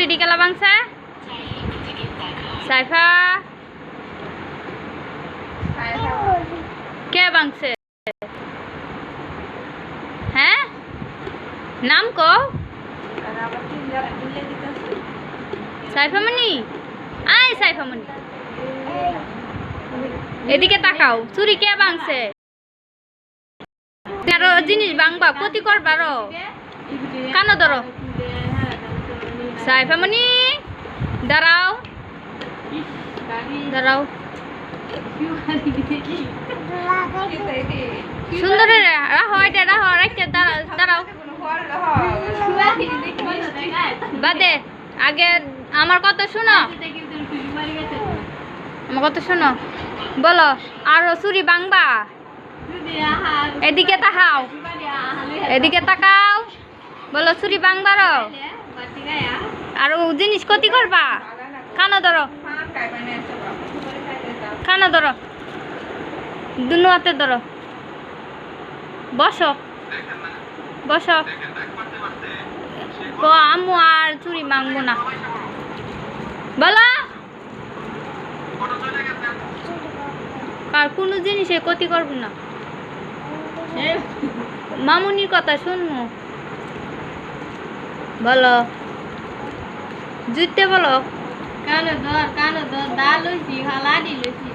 টিডি কেলা বাংছে সাইফা কে বাংছে হ্যাঁ নাম কও সাইফামণি আয় সাইফামণি এদিকে তাকাও চুরি কে বাংছে আরো জিনিস বাংবা ক্ষতি করবারো কানো ধরো সাইফামণি দাঁড়াও দাঁড়াও সুন্দর রাহো এটা রাহো রাখতে দাঁড়াও বাদে আগে আমার কথা শোনো আমার কথা শোনো বলো আর চুরি বাংবা এদিকে তাকাও এদিকে তাকাও বলো চুরি বাংবার আর জিনিস ক্ষতি করবা কানো ধরো কানো ধরো দুনো হাতে ধরো বসো বসো আম্মু আর চুরি মাংবো না বলো আর কোনো জিনিসে ক্ষতি করবো না মামুনির কথা শুনবো বলো জুইতে বলো কানো ধর দা লইছি হালা দি লইছি